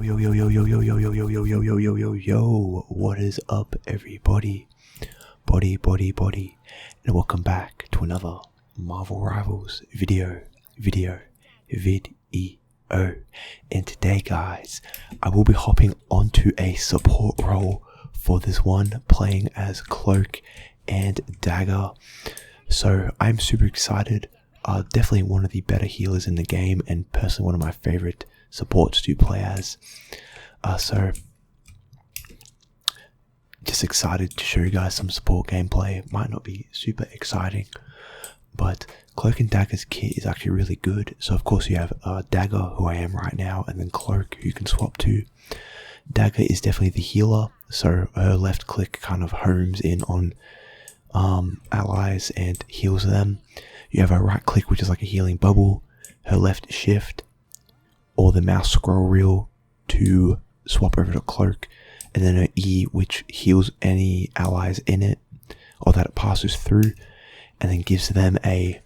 yo, yo, yo, yo, yo, yo, yo, yo, yo, yo, yo, yo, yo, yo, what is up, everybody? Body, and welcome back to another Marvel Rivals video. And today, guys, I will be hopping onto a support role for this one, playing as Cloak and Dagger. So I'm super excited. Definitely one of the better healers in the game, and personally one of my favorite supports to play as. So just excited to show you guys some support gameplay. It might not be super exciting, but Cloak and Dagger's kit is actually really good. So of course you have Dagger, who I am right now, and then Cloak, who you can swap to. Dagger is definitely the healer, so her left click kind of homes in on allies and heals them. You have a right click, which is like a healing bubble, her left shift, or the mouse scroll wheel to swap over to Cloak, and then her E, which heals any allies in it, or that it passes through, and then gives them a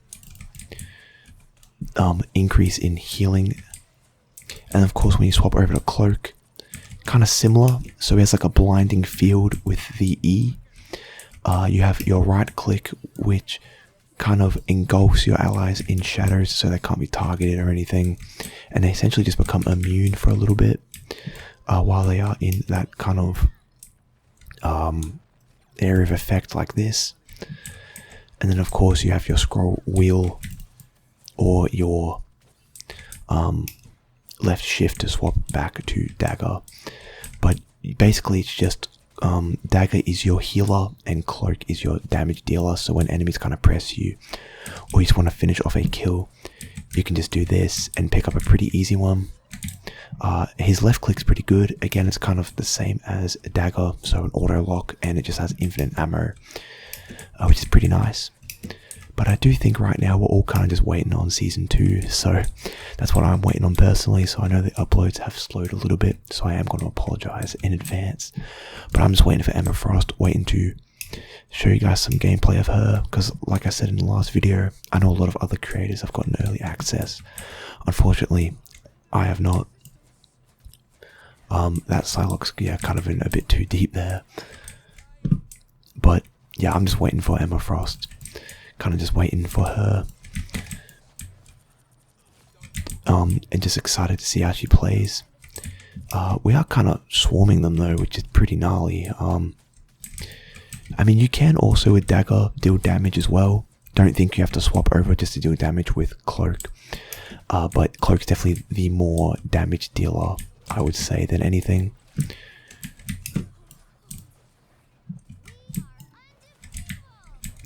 increase in healing. And of course when you swap over to Cloak, kind of similar, so he has like a blinding field with the E. You have your right click, which kind of engulfs your allies in shadows so they can't be targeted or anything, and they essentially just become immune for a little bit while they are in that kind of area of effect like this. And then of course you have your scroll wheel or your left shift to swap back to Dagger. But basically it's just Dagger is your healer and Cloak is your damage dealer, so when enemies kind of press you or you just want to finish off a kill, you can just do this and pick up a pretty easy one. His left click's pretty good. Again, it's kind of the same as a Dagger, so an auto lock, and it just has infinite ammo, which is pretty nice. But I do think right now we're all kind of just waiting on Season 2, so that's what I'm waiting on personally. So I know the uploads have slowed a little bit, so I am going to apologize in advance. But I'm just waiting for Emma Frost, waiting to show you guys some gameplay of her, because like I said in the last video, I know a lot of other creators have gotten early access. Unfortunately, I have not. That Psylocke's, yeah, kind of in a bit too deep there. But yeah, I'm just waiting for Emma Frost. Kind of just waiting for her, and just excited to see how she plays. We are kind of swarming them though, which is pretty gnarly. I mean, you can also with Dagger deal damage as well. Don't think you have to swap over just to deal damage with Cloak, but Cloak's definitely the more damage dealer, I would say, than anything.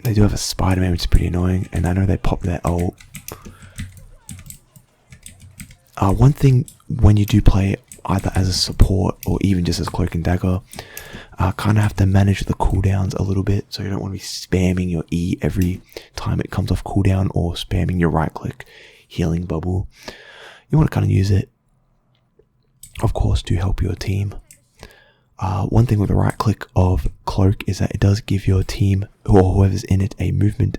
They do have a Spider-Man, which is pretty annoying, and I know they pop their ult. One thing when you do play either as a support or even just as Cloak and Dagger, kind of have to manage the cooldowns a little bit, so you don't want to be spamming your E every time it comes off cooldown, or spamming your right click healing bubble. You want to kind of use it, of course, to help your team. One thing with the right click of Cloak is that it does give your team, or whoever's in it, a movement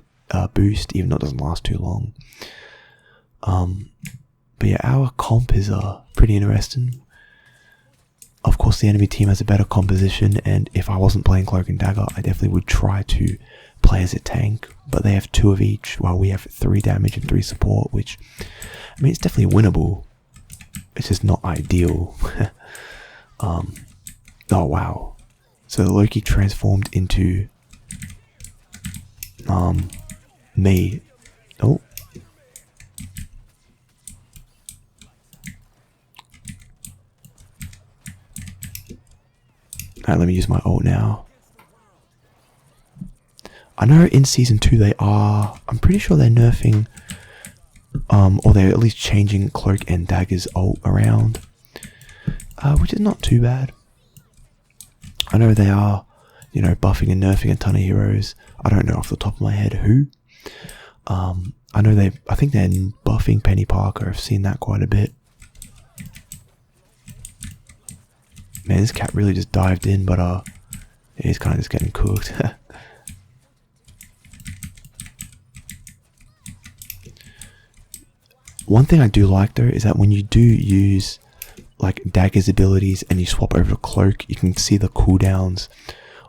boost, even though it doesn't last too long. But yeah, our comp is pretty interesting. Of course, the enemy team has a better composition, and if I wasn't playing Cloak and Dagger, I definitely would try to play as a tank. But they have 2 of each, while we have 3 damage and 3 support, which, I mean, it's definitely winnable. It's just not ideal. Oh wow, so Loki transformed into me. Oh, alright, let me use my ult now. I know in Season 2 they are, I'm pretty sure they're nerfing, or they're at least changing Cloak and Dagger's ult around, which is not too bad. I know they are, you know, buffing and nerfing a ton of heroes. I don't know off the top of my head who. I know I think they're buffing Penny Parker. I've seen that quite a bit. Man, this cat really just dived in, but he's kind of just getting cooked. One thing I do like though is that when you do use like Dagger's abilities and you swap over to Cloak, you can see the cooldowns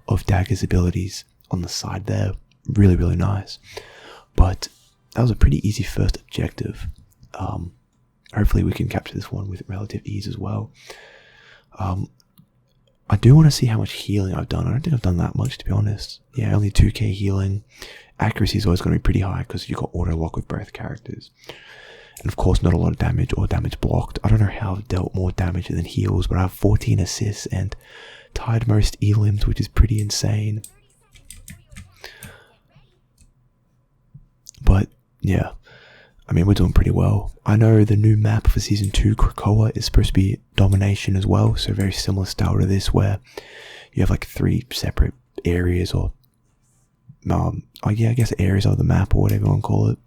of Dagger's abilities on the side there. Really, really nice. But that was a pretty easy first objective. Hopefully we can capture this one with relative ease as well. I do want to see how much healing I've done. I don't think I've done that much, to be honest. Yeah, only 2k healing. Accuracy is always going to be pretty high because you've got auto lock with both characters. And of course, not a lot of damage or damage blocked. I don't know how I've dealt more damage than heals, but I have 14 assists and tied most elims, which is pretty insane. But yeah, I mean, we're doing pretty well. I know the new map for Season 2, Krakoa, is supposed to be Domination as well, so very similar style to this, where you have like 3 separate areas, or I guess areas of the map, or whatever you want to call it,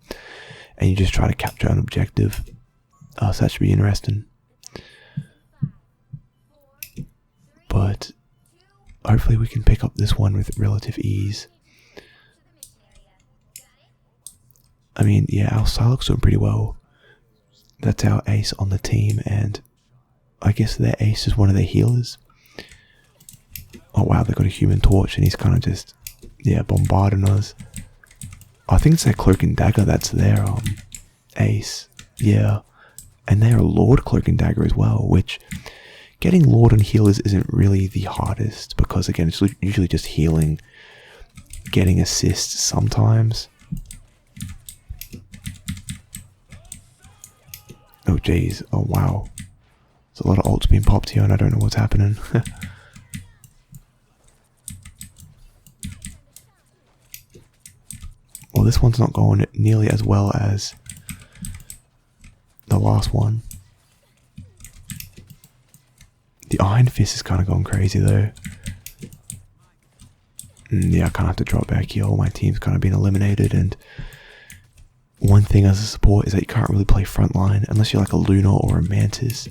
and you just try to capture an objective. So that should be interesting. But hopefully we can pick up this one with relative ease. I mean, yeah, our Psylocke's doing pretty well. That's our ace on the team, and I guess their ace is one of their healers. Oh wow, they've got a Human Torch and he's kind of just, yeah, bombarding us. I think it's their Cloak and Dagger that's their ace. Yeah, and they're a Lord Cloak and Dagger as well, which getting Lord on healers isn't really the hardest, because again, it's usually just healing, getting assists sometimes. Oh jeez, oh wow. There's a lot of ults being popped here and I don't know what's happening. Well, this one's not going nearly as well as the last one. The Iron Fist is kind of going crazy though. Yeah, I kind of have to drop back here. All my team's kind of been eliminated, and one thing as a support is that you can't really play frontline unless you're like a Luna or a Mantis.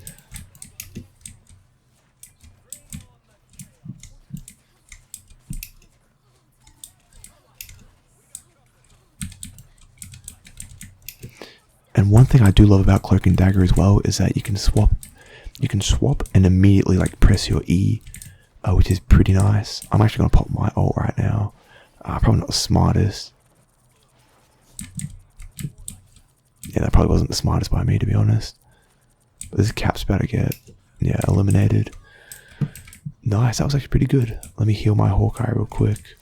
And one thing I do love about Cloak and Dagger as well is that you can swap and immediately like press your E, which is pretty nice. I'm actually going to pop my ult right now. Probably not the smartest. Yeah, that probably wasn't the smartest by me, to be honest. But this Cap's about to get, yeah, eliminated. Nice, that was actually pretty good. Let me heal my Hawkeye real quick.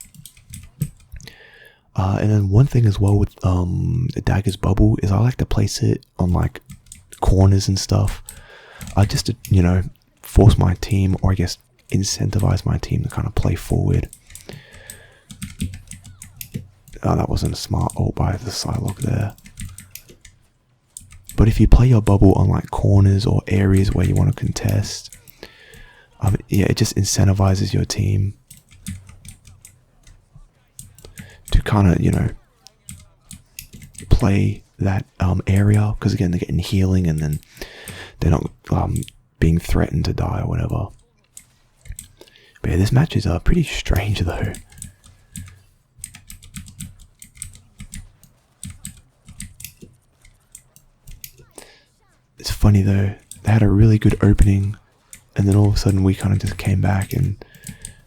And then one thing as well with the Dagger's bubble is I like to place it on like corners and stuff. Just to, you know, force my team, or I guess incentivize my team to kind of play forward. Oh, that wasn't a smart ult by the Psylocke there. But if you play your bubble on like corners or areas where you want to contest, yeah, it just incentivizes your team to kind of, you know, play that area, because again, they're getting healing and then they're not being threatened to die or whatever. But yeah, this match is pretty strange though. It's funny though, they had a really good opening and then all of a sudden we kind of just came back, and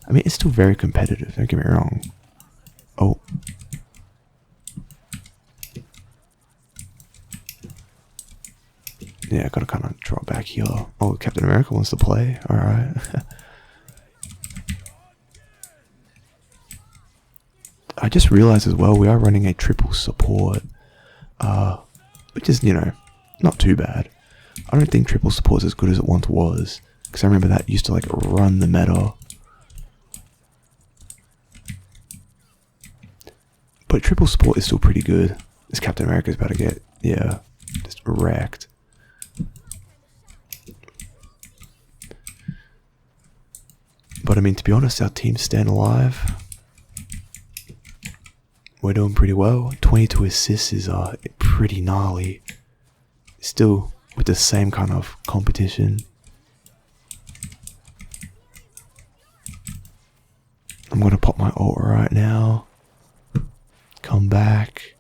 I mean, it's still very competitive, don't get me wrong. Oh. Yeah, I gotta kind of drop back here. Oh, Captain America wants to play, alright. I just realized as well, we are running a triple support, which is, you know, not too bad. I don't think triple support is as good as it once was, because I remember that used to like run the meta. But triple support is still pretty good. This Captain America is about to get, yeah, just wrecked. But I mean, to be honest, our team's staying alive. We're doing pretty well. 22 assists is pretty gnarly. Still with the same kind of competition. I'm gonna pop my ult right now. Come back.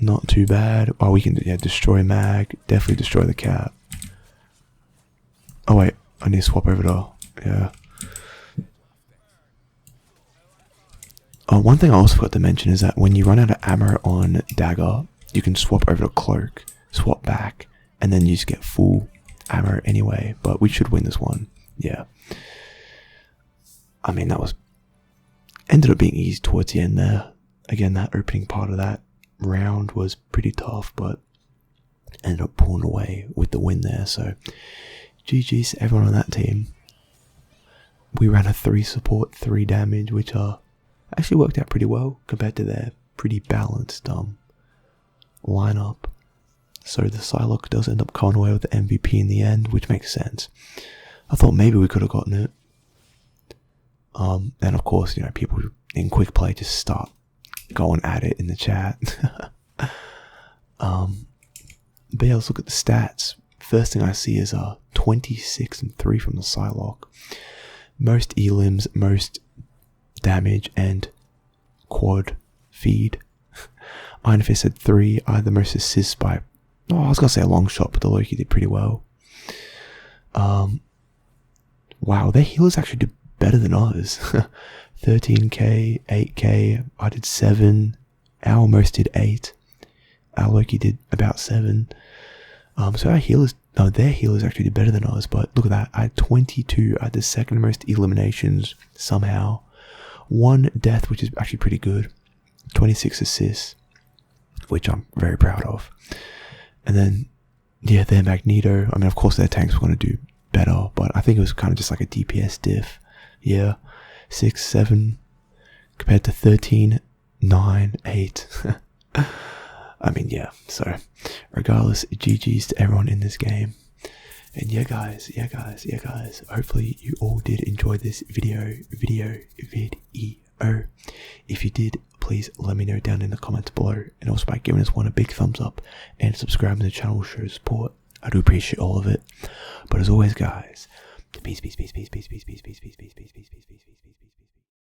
Not too bad. Oh, we can, yeah, destroy Mag. Definitely destroy the Cap. I need to swap over to, yeah. Oh, one thing I also forgot to mention is that when you run out of ammo on Dagger, you can swap over to Cloak, swap back, and then you just get full ammo anyway. But we should win this one, yeah. I mean, that was ended up being easy towards the end there. Again, that opening part of that round was pretty tough, but ended up pulling away with the win there. So GG's to everyone on that team. We ran a 3 support, 3 damage, which actually worked out pretty well compared to their pretty balanced lineup. So the Psylocke does end up coming away with the MVP in the end, which makes sense. I thought maybe we could have gotten it. And of course, people in quick play just start going at it in the chat. But yeah, let's look at the stats. First thing I see is 26 and 3 from the Psylocke. Most elims, most damage, and quad feed. Iron Fist had 3. I had the most assists by, I was gonna say a long shot, but the Loki did pretty well. Wow, their healers actually did better than ours. 13k, 8k, I did 7, our almost did 8, our Loki did about 7, so our healers, no, their healers actually did better than ours, but look at that, I had 22, I had the second most eliminations somehow, 1 death, which is actually pretty good, 26 assists, which I'm very proud of, and then, yeah, their Magneto, I mean, of course their tanks were going to do better, but I think it was kind of just like a DPS diff, yeah, 6, 7, compared to 13, 9, 8. I mean, yeah, so regardless, GG's to everyone in this game. And yeah guys, hopefully you all did enjoy this video. If you did, please let me know down in the comments below, and also by giving this one a big thumbs up and subscribing to the channel to show support. I do appreciate all of it. But as always guys, peace.